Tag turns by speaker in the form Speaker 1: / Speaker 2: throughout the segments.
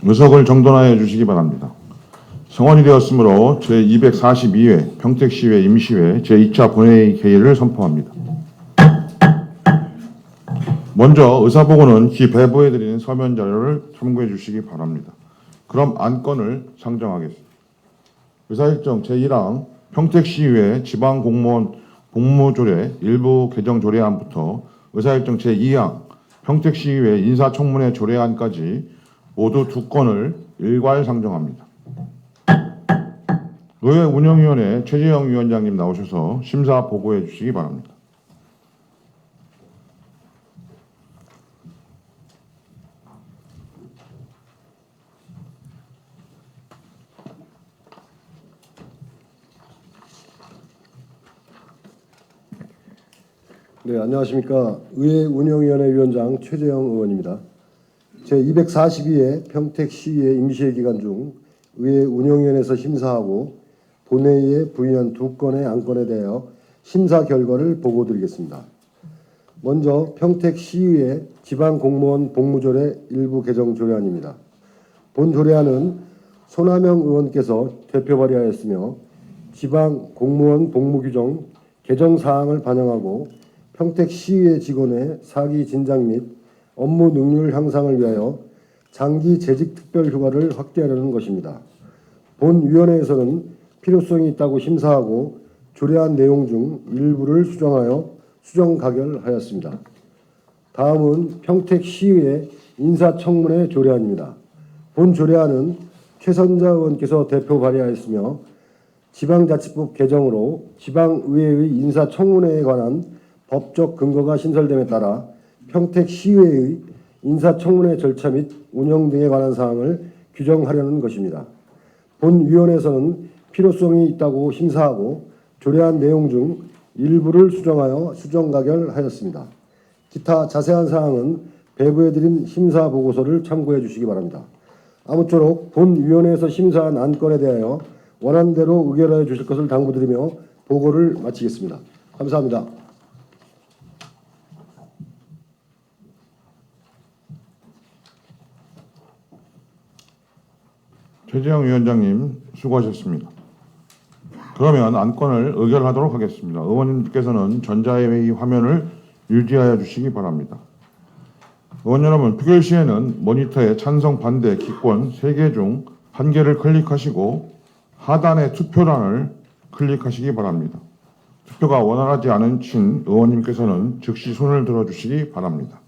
Speaker 1: 의석을 정돈하여 주시기 바랍니다. 성원이 되었으므로 제242회 평택시의회 임시회 제2차 본회의 개의를 선포합니다. 먼저 의사보고는 기 배부해드리는 서면 자료를 참고해 주시기 바랍니다. 그럼 안건을 상정하겠습니다. 의사일정 제1항 평택시의회 지방공무원 복무조례 일부 개정 조례안부터 의사일정 제2항 평택시의회 인사청문회 조례안까지 모두 2건을 일괄 상정합니다. 의회 운영위원회 최재형 위원장님 나오셔서 심사 보고해 주시기 바랍니다.
Speaker 2: 네, 안녕하십니까. 의회 운영위원회 위원장 최재형 의원입니다. 제242회 평택시의회 임시회 기간 중 의회 운영위원회에서 심사하고 본회의에 부의한 2건의 안건에 대하여 심사 결과를 보고드리겠습니다. 먼저 평택시의회 지방공무원 복무조례 일부 개정 조례안입니다. 본 조례안은 손하명 의원께서 대표 발의하였으며 지방공무원 복무규정 개정 사항을 반영하고 평택시의회 직원의 사기 진작 및 업무 능률 향상을 위하여 장기 재직 특별 휴가를 확대하려는 것입니다. 본 위원회에서는 필요성이 있다고 심사하고 조례안 내용 중 일부를 수정하여 수정 가결하였습니다. 다음은 평택시의회 인사청문회 조례안입니다. 본 조례안은 최선자 의원께서 대표 발의하였으며 지방자치법 개정으로 지방의회의 인사청문회에 관한 법적 근거가 신설됨에 따라 평택시의회의 인사청문회 절차 및 운영 등에 관한 사항을 규정하려는 것입니다. 본 위원회에서는 필요성이 있다고 심사하고 조례안 내용 중 일부를 수정하여 수정 가결하였습니다. 기타 자세한 사항은 배부해드린 심사 보고서를 참고해 주시기 바랍니다. 아무쪼록 본 위원회에서 심사한 안건에 대하여 원안대로 의결하여 주실 것을 당부드리며 보고를 마치겠습니다. 감사합니다.
Speaker 1: 최재형 위원장님 수고하셨습니다. 그러면 안건을 의결하도록 하겠습니다. 의원님께서는 전자회의 화면을 유지하여 주시기 바랍니다. 의원 여러분, 표결 시에는 모니터에 찬성, 반대, 기권 3개 중 1개를 클릭하시고 하단의 투표란을 클릭하시기 바랍니다. 투표가 원활하지 않으신 의원님께서는 즉시 손을 들어주시기 바랍니다.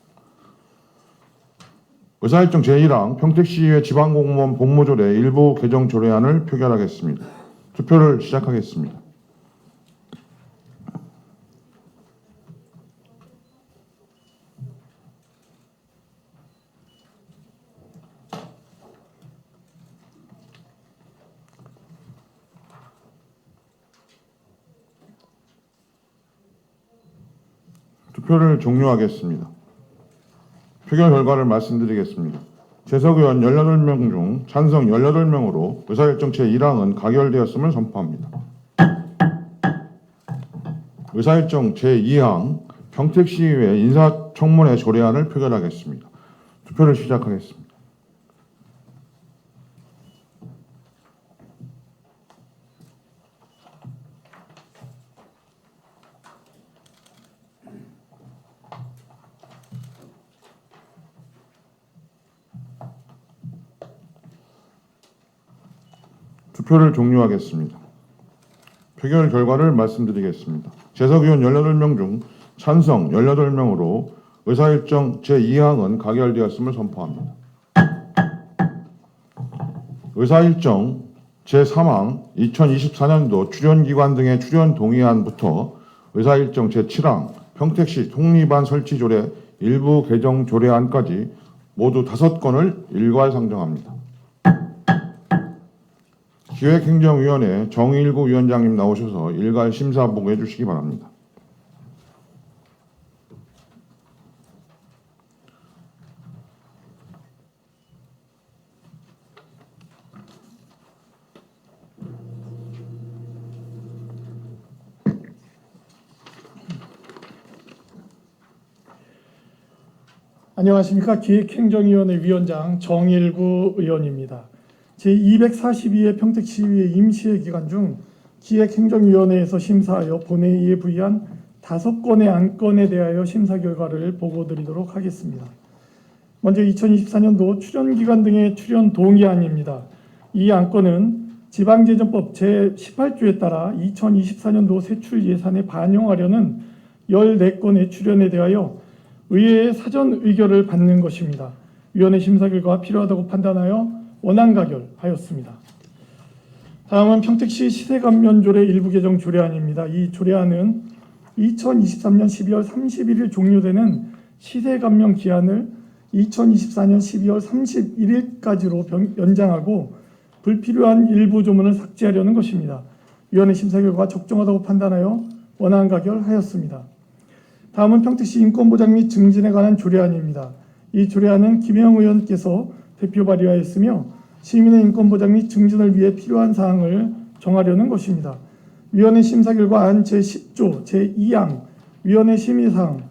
Speaker 1: 의사일정 제1항 평택시의회 지방공무원 복무조례 일부 개정 조례안을 표결하겠습니다. 투표를 시작하겠습니다. 투표를 종료하겠습니다. 표결 결과를 말씀드리겠습니다. 재석의원 18명 중 찬성 18명으로 의사일정 제1항은 가결되었음을 선포합니다. 의사일정 제2항 평택시의회 인사청문회 조례안을 표결하겠습니다. 투표를 시작하겠습니다. 투표를 종료하겠습니다. 표결 결과를 말씀드리겠습니다. 재석의원 18명 중 찬성 18명으로 의사일정 제2항은 가결되었음을 선포합니다. 의사일정 제3항 2024년도 출연기관 등의 출연 동의안부터 의사일정 제7항 평택시 통리반 설치조례 일부 개정 조례안까지 모두 5건을 일괄 상정합니다. 기획행정위원회 정일구 위원장님 나오셔서 일괄 심사 보고해 주시기 바랍니다.
Speaker 3: 안녕하십니까. 기획행정위원회 위원장 정일구 의원입니다. 제242회 평택시의회 임시회 기간 중 기획행정위원회에서 심사하여 본회의에 부의한 5건의 안건에 대하여 심사 결과를 보고드리도록 하겠습니다. 먼저 2024년도 출연기관 등의 출연 동의안입니다. 이 안건은 지방재정법 제18조에 따라 2024년도 세출 예산에 반영하려는 14건의 출연에 대하여 의회의 사전 의결을 받는 것입니다. 위원회 심사 결과가 필요하다고 판단하여 원안 가결하였습니다. 다음은 평택시 시세감면조례 일부 개정 조례안입니다. 이 조례안은 2023년 12월 31일 종료되는 시세감면 기한을 2024년 12월 31일까지로 연장하고 불필요한 일부 조문을 삭제하려는 것입니다. 위원회 심사 결과가 적정하다고 판단하여 원안 가결하였습니다. 다음은 평택시 인권보장 및 증진에 관한 조례안입니다. 이 조례안은 김영 의원께서 대표 발의하였으며 시민의 인권보장 및 증진을 위해 필요한 사항을 정하려는 것입니다. 위원회 심사 결과 안 제10조 제2항 위원회 심의사항,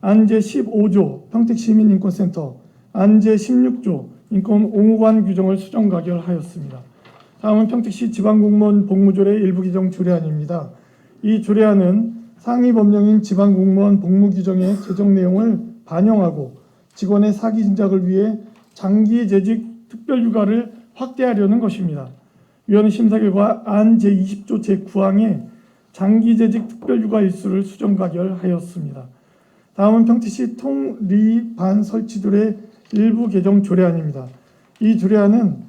Speaker 3: 안 제15조 평택시민인권센터, 안 제16조 인권옹호관 규정을 수정 가결하였습니다. 다음은 평택시 지방공무원 복무조례 일부 개정 조례안입니다. 이 조례안은 상위 법령인 지방공무원 복무규정의 개정 내용을 반영하고 직원의 사기 진작을 위해 장기재직 특별휴가를 확대하려는 것입니다. 위원회 심사 결과 안 제20조 제9항에 장기재직 특별휴가 일수를 수정 가결하였습니다. 다음은 평택시 통리반 설치조례 일부 개정 조례안입니다. 이 조례안은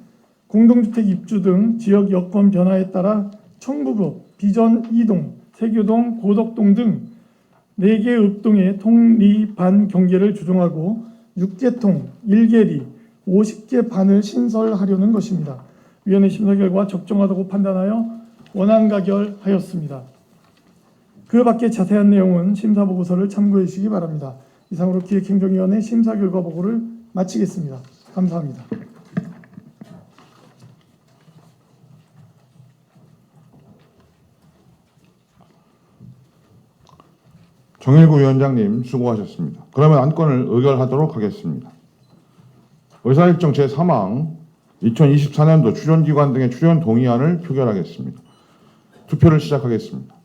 Speaker 3: 공동주택 입주 등 지역 여건 변화에 따라 청부급, 비전 2동, 세교동, 고덕동 등 4개 읍동의 통리반 경계를 조정하고 6개 통, 1개 리, 50개 반을 신설하려는 것입니다. 위원회 심사 결과 적정하다고 판단하여 원안 가결하였습니다. 그 밖에 자세한 내용은 심사 보고서를 참고해 주시기 바랍니다. 이상으로 기획행정위원회 심사 결과 보고를 마치겠습니다. 감사합니다.
Speaker 1: 정일구 위원장님 수고하셨습니다. 그러면 안건을 의결하도록 하겠습니다. 의사일정 제3항 2024년도 출연기관 등의 출연 동의안을 표결하겠습니다. 투표를 시작하겠습니다.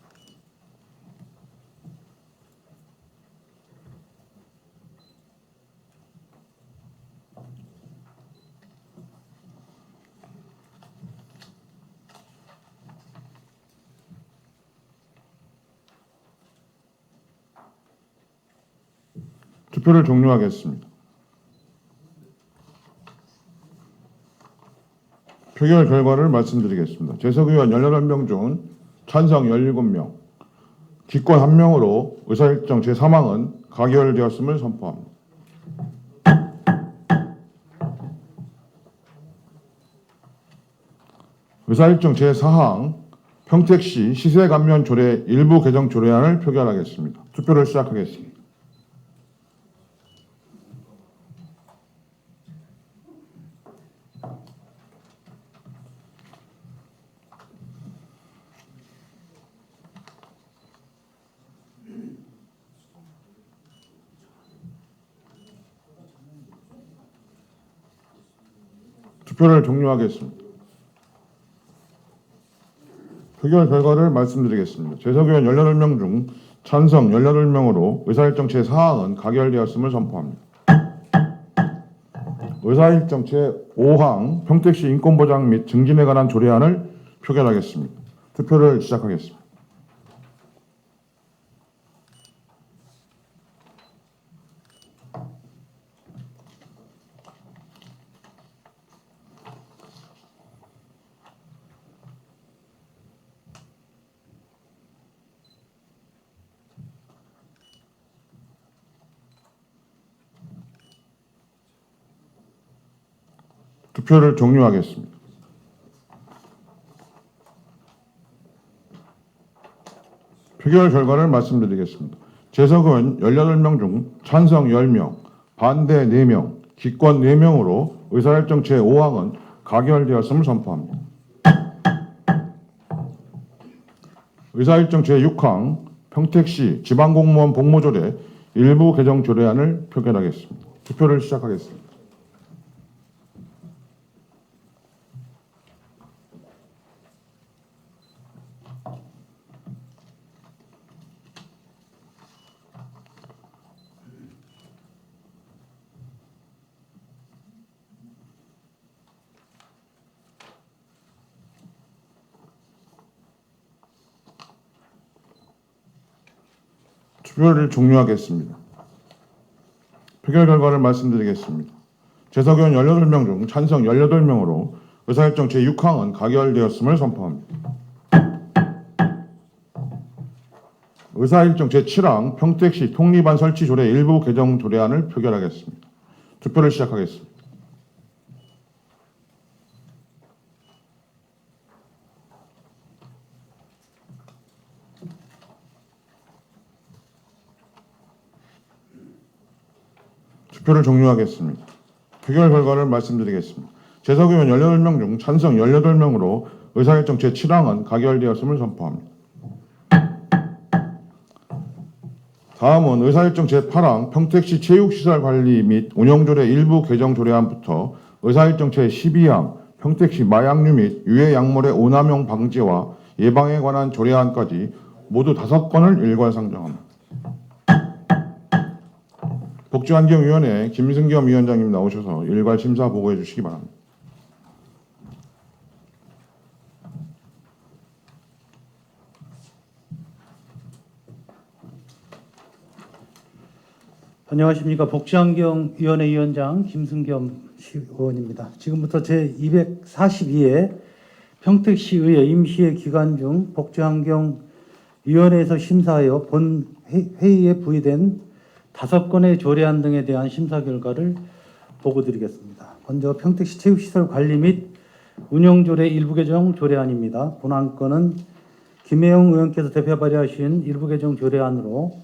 Speaker 1: 투표를 종료하겠습니다. 표결 결과를 말씀드리겠습니다. 재석의원 18명 중 찬성 17명, 기권 1명으로 의사일정 제3항은 가결되었음을 선포합니다. 의사일정 제4항 평택시 시세감면조례 일부 개정 조례안을 표결하겠습니다. 투표를 시작하겠습니다. 투표를 종료하겠습니다. 표결 결과를 말씀드리겠습니다. 재석의원 18명 중 찬성 18명으로 의사일정 제4항은 가결되었음을 선포합니다. 의사일정 제5항 평택시 인권보장 및 증진에 관한 조례안을 표결하겠습니다. 투표를 시작하겠습니다. 투표를 종료하겠습니다. 표결 결과를 말씀드리겠습니다. 재석은 18명 중 찬성 10명, 반대 4명, 기권 4명으로 의사일정 제5항은 가결되었음을 선포합니다. 의사일정 제6항 평택시 지방공무원 복무조례 일부 개정 조례안을 표결하겠습니다. 투표를 시작하겠습니다. 투표를 종료하겠습니다. 표결 결과를 말씀드리겠습니다. 재석 의원 18명 중 찬성 18명으로 의사일정 제6항은 가결되었음을 선포합니다. 의사일정 제7항 평택시 통리반 설치 조례 일부 개정 조례안을 표결하겠습니다. 투표를 시작하겠습니다. 투표를 종료하겠습니다. 표결 결과를 말씀드리겠습니다. 재석 의원 18명 중 찬성 18명으로 의사일정 제7항은 가결되었음을 선포합니다. 다음은 의사일정 제8항 평택시 체육시설 관리 및 운영조례 일부 개정 조례안부터 의사일정 제12항 평택시 마약류 및 유해 약물의 오남용 방지와 예방에 관한 조례안까지 모두 5건을 일괄 상정합니다. 복지환경위원회 김승겸 위원장님 나오셔서 일괄 심사 보고해 주시기 바랍니다.
Speaker 4: 안녕하십니까. 복지환경위원회 위원장 김승겸 의원입니다. 지금부터 제242회 평택시의회 임시회 기간 중 복지환경위원회에서 심사하여 본 회의에 부의된 5건의 조례안 등에 대한 심사 결과를 보고드리겠습니다. 먼저 평택시 체육시설 관리 및 운영조례 일부 개정 조례안입니다. 본 건은 김혜영 의원께서 대표 발의하신 일부 개정 조례안으로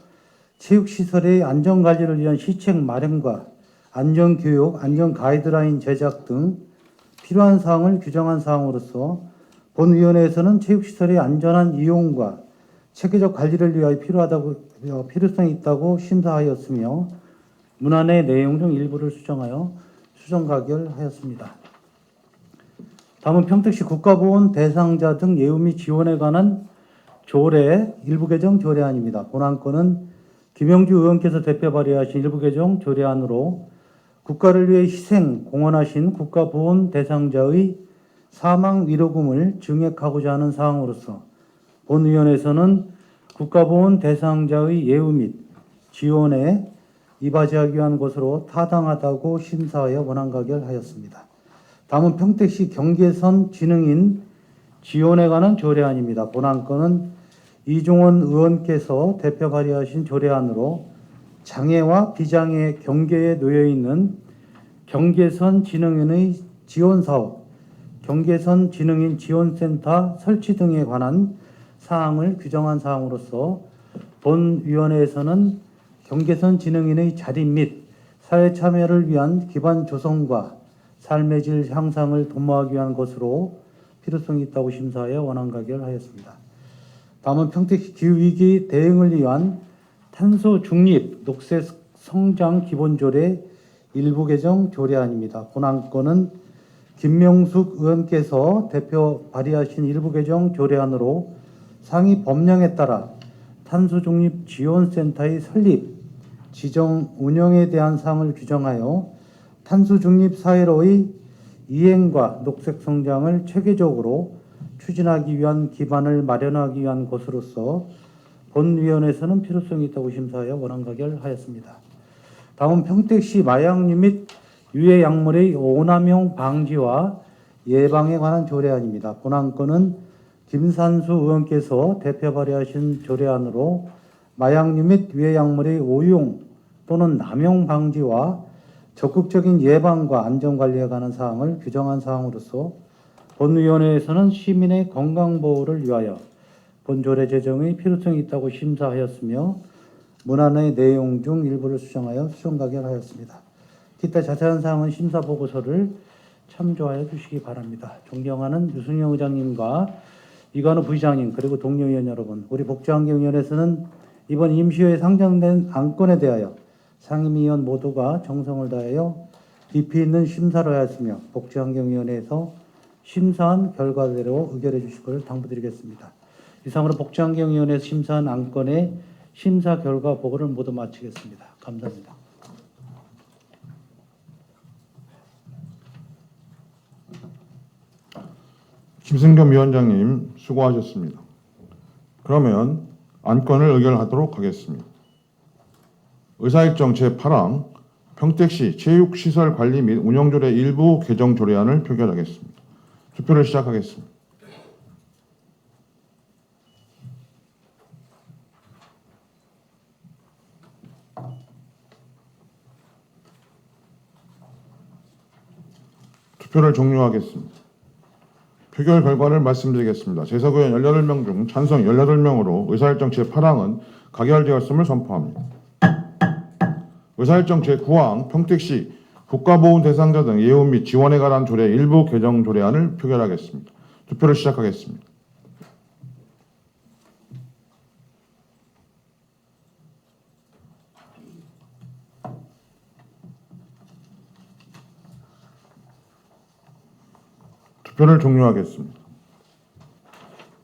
Speaker 4: 체육시설의 안전관리를 위한 시책 마련과 안전교육, 안전가이드라인 제작 등 필요한 사항을 규정한 사항으로서 본 위원회에서는 체육시설의 안전한 이용과 체계적 관리를 위하여 필요성이 있다고 심사하였으며 문안의 내용 중 일부를 수정하여 수정 가결하였습니다. 다음은 평택시 국가보훈 대상자 등 예우 및 지원에 관한 조례 일부 개정 조례안입니다. 본 건은 김영주 의원께서 대표 발의하신 일부 개정 조례안으로 국가를 위해 희생, 공헌하신 국가보훈 대상자의 사망 위로금을 증액하고자 하는 사항으로서 본 위원회에서는 국가보훈 대상자의 예우 및 지원에 이바지하기 위한 것으로 타당하다고 심사하여 원안 가결하였습니다. 다음은 평택시 경계선 지능인 지원에 관한 조례안입니다. 본 건은 이종원 의원께서 대표 발의하신 조례안으로 장애와 비장애 경계에 놓여 있는 경계선 지능인의 지원 사업, 경계선 지능인 지원센터 설치 등에 관한 사항을 규정한 사항으로서 본 위원회에서는 경계선 지능인의 자립 및 사회 참여를 위한 기반 조성과 삶의 질 향상을 도모하기 위한 것으로 필요성이 있다고 심사하여 원안 가결하였습니다. 다음은 평택시 기후위기 대응을 위한 탄소 중립 녹색 성장 기본조례 일부 개정 조례안입니다. 본 건은 김명숙 의원께서 대표 발의하신 일부 개정 조례안으로 상위 법령에 따라 탄소중립지원센터의 설립, 지정, 운영에 대한 사항을 규정하여 탄소중립 사회로의 이행과 녹색성장을 체계적으로 추진하기 위한 기반을 마련하기 위한 것으로서 본위원회에서는 필요성이 있다고 심사하여 원안 가결하였습니다. 다음 평택시 마약류 및 유해 약물의 오남용 방지와 예방에 관한 조례안입니다. 본 건은 김산수 의원께서 대표 발의하신 조례안으로 마약류 및 유해 약물의 오용 또는 남용 방지와 적극적인 예방과 안전관리에 관한 사항을 규정한 사항으로서 본위원회에서는 시민의 건강보호를 위하여 본조례 제정의 필요성이 있다고 심사하였으며 문안의 내용 중 일부를 수정하여 수정 가결하였습니다. 기타 자세한 사항은 심사 보고서를 참조하여 주시기 바랍니다. 존경하는 유승영 의장님과 이관우 부의장님 그리고 동료 의원 여러분, 우리 복지환경위원회에서는 이번 임시회에 상정된 안건에 대하여 상임위원 모두가 정성을 다하여 깊이 있는 심사를 하였으며 복지환경위원회에서 심사한 결과대로 의결해 주실 것을 당부드리겠습니다. 이상으로 복지환경위원회에서 심사한 안건의 심사 결과 보고를 모두 마치겠습니다. 감사합니다.
Speaker 1: 김승겸 위원장님 수고하셨습니다. 그러면 안건을 의결하도록 하겠습니다. 의사일정 제8항 평택시 체육시설관리 및 운영조례 일부 개정 조례안을 표결하겠습니다. 투표를 시작하겠습니다. 투표를 종료하겠습니다. 표결 결과를 말씀드리겠습니다. 재석 의원 18명 중 찬성 18명으로 의사일정 제8항은 가결되었음을 선포합니다. 의사일정 제9항 평택시 국가보훈 대상자 등 예우 및 지원에 관한 조례 일부 개정 조례안을 표결하겠습니다. 투표를 시작하겠습니다. 투표를 종료하겠습니다.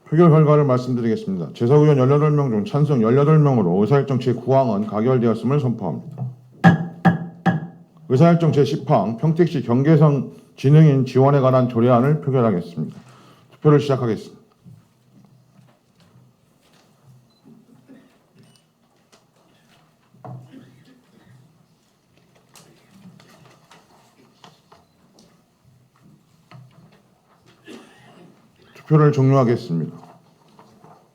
Speaker 1: 표결 결과를 말씀드리겠습니다. 재석 의원 18명 중 찬성 18명으로 의사일정 제9항은 가결되었음을 선포합니다. 의사일정 제10항 평택시 경계선 지능인 지원에 관한 조례안을 표결하겠습니다. 투표를 시작하겠습니다. 투표를 종료하겠습니다.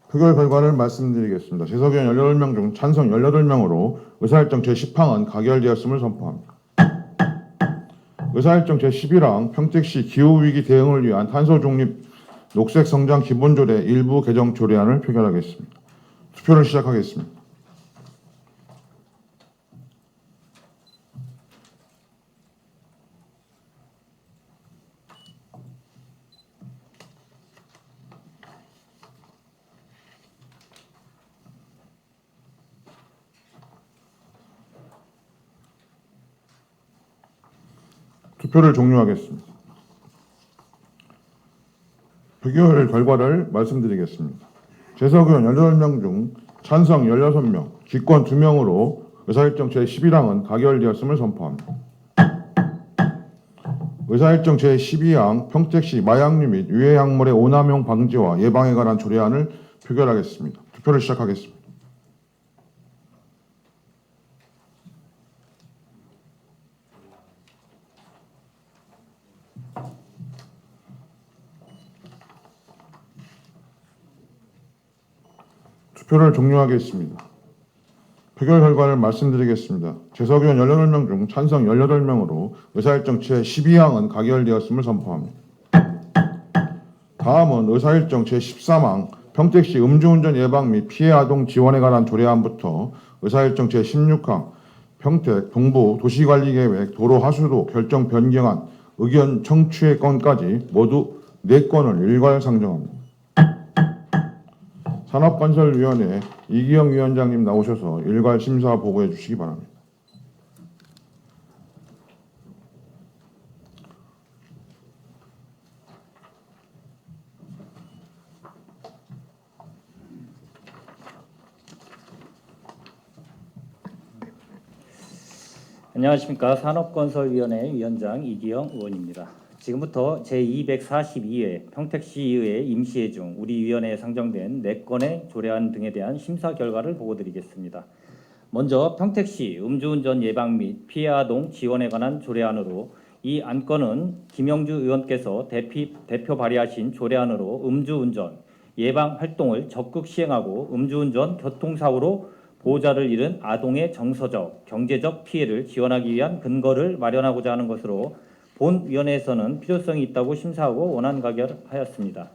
Speaker 1: 표결 결과를 말씀드리겠습니다. 재석 의원 18명 중 찬성 18명으로 의사일정 제10항은 가결되었음을 선포합니다. 의사일정 제11항 평택시 기후위기 대응을 위한 탄소중립 녹색성장 기본조례 일부 개정 조례안을 표결하겠습니다. 투표를 시작하겠습니다. 투표를 종료하겠습니다. 표결 결과를 말씀드리겠습니다. 재석 의원 18명 중 찬성 16명, 기권 2명으로 의사일정 제11항은 가결되었음을 선포합니다. 의사일정 제12항 평택시 마약류 및 유해약물의 오남용 방지와 예방에 관한 조례안을 표결하겠습니다. 투표를 시작하겠습니다. 투표를 종료하겠습니다. 표결 결과를 말씀드리겠습니다. 재석 의원 18명 중 찬성 18명으로 의사일정 제12항은 가결되었음을 선포합니다. 다음은 의사일정 제13항 평택시 음주운전 예방 및 피해 아동 지원에 관한 조례안부터 의사일정 제16항 평택 동부 도시관리계획 도로 하수도 결정 변경안 의견 청취의 건까지 모두 4건을 일괄 상정합니다. 산업건설위원회 이기영 위원장님 나오셔서 일괄 심사 보고해 주시기 바랍니다.
Speaker 5: 안녕하십니까. 산업건설위원회 위원장 이기영 의원입니다. 지금부터 제242회 평택시의회 임시회 중 우리 위원회에 상정된 4건의 조례안 등에 대한 심사 결과를 보고드리겠습니다. 먼저 평택시 음주운전 예방 및 피해 아동 지원에 관한 조례안으로 이 안건은 김영주 의원께서 대표 발의하신 조례안으로 음주운전 예방 활동을 적극 시행하고 음주운전 교통사고로 보호자를 잃은 아동의 정서적, 경제적 피해를 지원하기 위한 근거를 마련하고자 하는 것으로 본 위원회에서는 필요성이 있다고 심사하고 원안 가결하였습니다.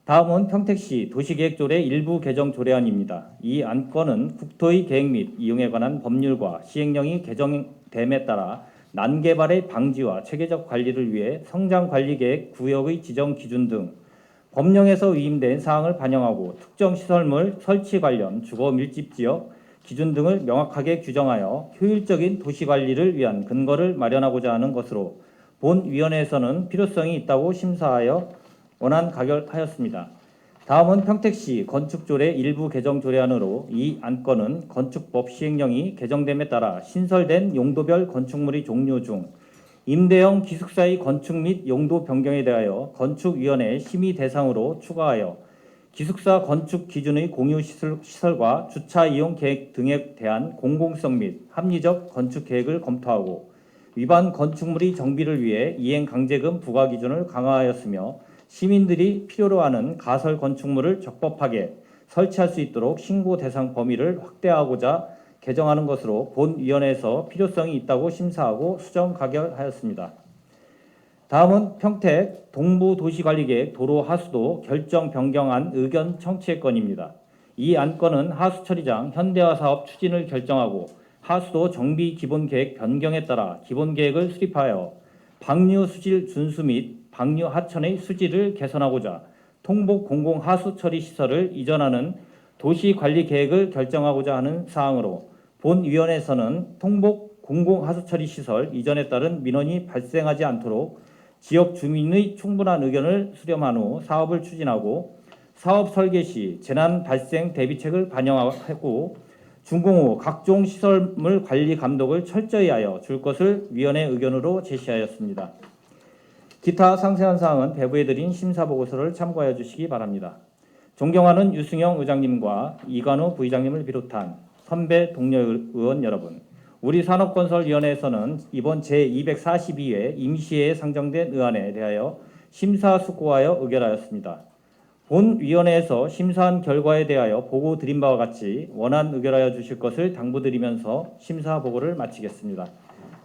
Speaker 5: 다음은 평택시 도시계획조례 일부 개정 조례안입니다. 이 안건은 국토의 계획 및 이용에 관한 법률과 시행령이 개정됨에 따라 난개발의 방지와 체계적 관리를 위해 성장관리계획 구역의 지정 기준 등 법령에서 위임된 사항을 반영하고 특정 시설물 설치 관련 주거 밀집지역 기준 등을 명확하게 규정하여 효율적인 도시관리를 위한 근거를 마련하고자 하는 것으로 본 위원회에서는 필요성이 있다고 심사하여 원안 가결하였습니다. 다음은 평택시 건축조례 일부 개정 조례안으로 이 안건은 건축법 시행령이 개정됨에 따라 신설된 용도별 건축물의 종류 중 임대형 기숙사의 건축 및 용도 변경에 대하여 건축위원회 심의 대상으로 추가하여 기숙사 건축 기준의 공유 시설과 주차 이용 계획 등에 대한 공공성 및 합리적 건축 계획을 검토하고 위반 건축물의 정비를 위해 이행 강제금 부과 기준을 강화하였으며 시민들이 필요로 하는 가설 건축물을 적법하게 설치할 수 있도록 신고 대상 범위를 확대하고자 개정하는 것으로 본 위원회에서 필요성이 있다고 심사하고 수정 가결하였습니다. 다음은 평택 동부도시관리계획 도로 하수도 결정 변경안 의견 청취의 건입니다. 이 안건은 하수처리장 현대화사업 추진을 결정하고 하수도 정비 기본계획 변경에 따라 기본계획을 수립하여 방류 수질 준수 및 방류 하천의 수질을 개선하고자 통복 공공하수처리 시설을 이전하는 도시관리계획을 결정하고자 하는 사항으로 본 위원회에서는 통복 공공하수처리 시설 이전에 따른 민원이 발생하지 않도록 지역 주민의 충분한 의견을 수렴한 후 사업을 추진하고 사업 설계 시 재난 발생 대비책을 반영하고 준공 후 각종 시설물 관리 감독을 철저히 하여 줄 것을 위원회 의견으로 제시하였습니다. 기타 상세한 사항은 배부해드린 심사보고서를 참고하여 주시기 바랍니다. 존경하는 유승영 의장님과 이관우 부의장님을 비롯한 선배 동료 의원 여러분, 우리 산업건설위원회에서는 이번 제242회 임시회에 상정된 의안에 대하여 심사숙고하여 의결하였습니다. 본 위원회에서 심사한 결과에 대하여 보고 드린 바와 같이 원안 의결하여 주실 것을 당부드리면서 심사 보고를 마치겠습니다.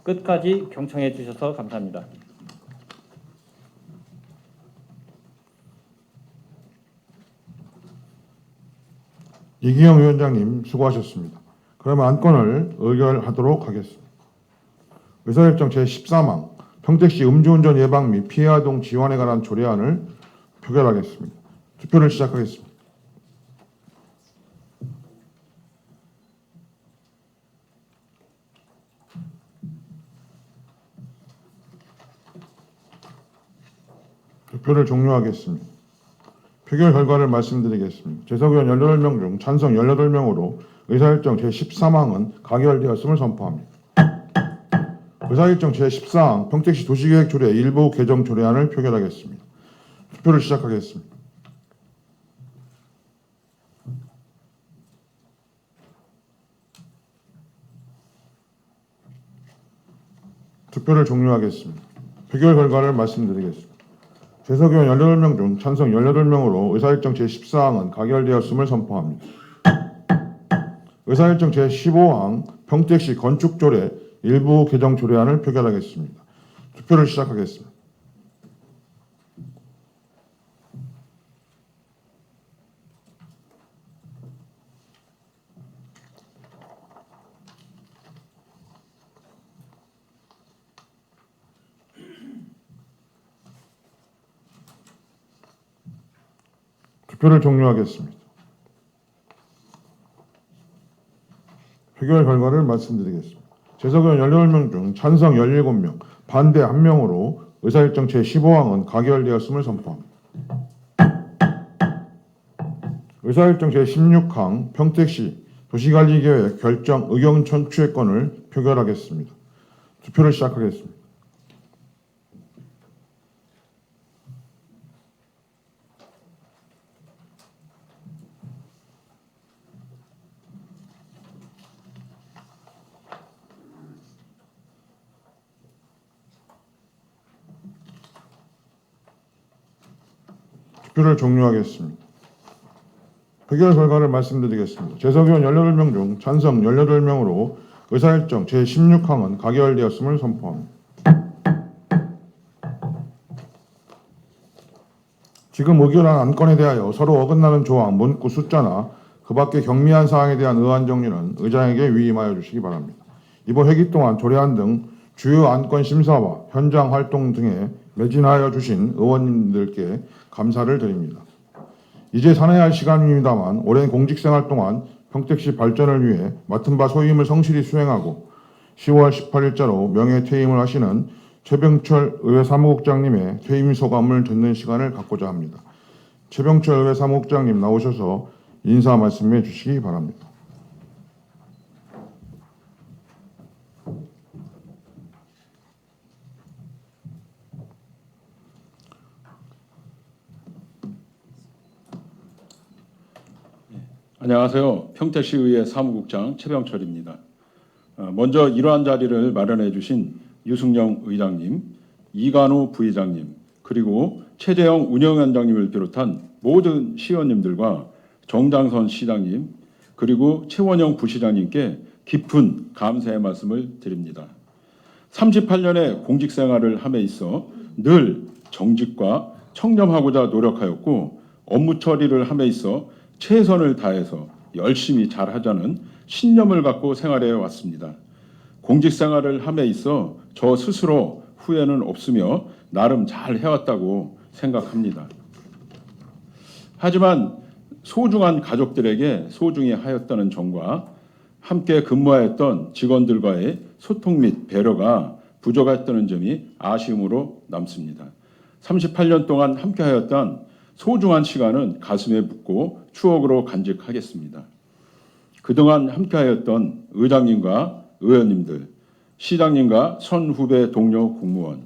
Speaker 5: 끝까지 경청해 주셔서 감사합니다.
Speaker 1: 이기영 위원장님 수고하셨습니다. 그러면 안건을 의결하도록 하겠습니다. 의사일정 제13항 평택시 음주운전 예방 및 피해 아동 지원에 관한 조례안을 표결하겠습니다. 투표를 시작하겠습니다. 투표를 종료하겠습니다. 표결 결과를 말씀드리겠습니다. 재석의원 18명 중 찬성 18명으로 의사일정 제13항은 가결되었음을 선포합니다. 의사일정 제14항 평택시 도시계획 조례 일부 개정 조례안을 표결하겠습니다. 투표를 시작하겠습니다. 투표를 종료하겠습니다. 표결 결과를 말씀드리겠습니다. 재석의원 18명 중 찬성 18명으로 의사일정 제14항은 가결되었음을 선포합니다. 의사일정 제15항 평택시 건축조례 일부 개정 조례안을 표결하겠습니다. 투표를 시작하겠습니다. 투표를 종료하겠습니다. 표결 결과를 말씀드리겠습니다. 재석의원 18명 중 찬성 17명, 반대 1명으로 의사일정 제15항은 가결되었음을 선포합니다. 의사일정 제16항 평택시 도시관리계획 결정 의견 청취의 건을 표결하겠습니다. 투표를 시작하겠습니다. 투표를 종료하겠습니다. 표결 결과를 말씀드리겠습니다. 재석의원 18명 중 찬성 18명으로 의사일정 제16항은 가결되었음을 선포합니다. 지금 의결한 안건에 대하여 서로 어긋나는 조항, 문구 숫자나 그 밖의 경미한 사항에 대한 의안 정리는 의장에게 위임하여 주시기 바랍니다. 이번 회기 동안 조례안 등 주요 안건 심사와 현장 활동 등에 매진하여 주신 의원님들께 감사를 드립니다. 이제 산해할 시간입니다만 오랜 공직생활 동안 평택시 발전을 위해 맡은 바 소임을 성실히 수행하고 10월 18일자로 명예퇴임을 하시는 최병철 의회 사무국장님의 퇴임 소감을 듣는 시간을 갖고자 합니다. 최병철 의회 사무국장님 나오셔서 인사 말씀해 주시기 바랍니다.
Speaker 6: 안녕하세요. 평택시의회 사무국장 최병철입니다. 먼저 이러한 자리를 마련해 주신 유승영 의장님, 이관우 부의장님, 그리고 최재형 운영위원장님을 비롯한 모든 시의원님들과 정장선 시장님, 그리고 최원영 부시장님께 깊은 감사의 말씀을 드립니다. 38년의 공직생활을 함에 있어 늘 정직과 청렴하고자 노력하였고 업무 처리를 함에 있어 최선을 다해서 열심히 잘하자는 신념을 갖고 생활해 왔습니다. 공직 생활을 함에 있어 저 스스로 후회는 없으며 나름 잘 해왔다고 생각합니다. 하지만 소중한 가족들에게 소중히 하였다는 점과 함께 근무하였던 직원들과의 소통 및 배려가 부족했다는 점이 아쉬움으로 남습니다. 38년 동안 함께하였던 소중한 시간은 가슴에 묻고 추억으로 간직하겠습니다. 그동안 함께하였던 의장님과 의원님들, 시장님과 선후배 동료 공무원,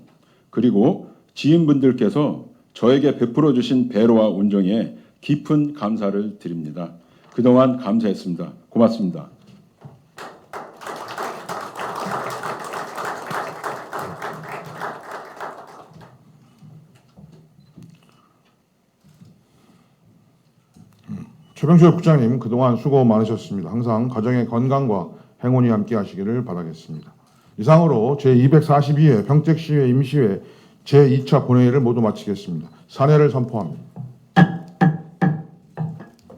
Speaker 6: 그리고 지인분들께서 저에게 베풀어 주신 배려와 온정에 깊은 감사를 드립니다. 그동안 감사했습니다. 고맙습니다.
Speaker 1: 최병철 국장님 그동안 수고 많으셨습니다. 항상 가정의 건강과 행운이 함께 하시기를 바라겠습니다. 이상으로 제242회 평택시의회 임시회 제2차 본회의를 모두 마치겠습니다. 사례를 선포합니다.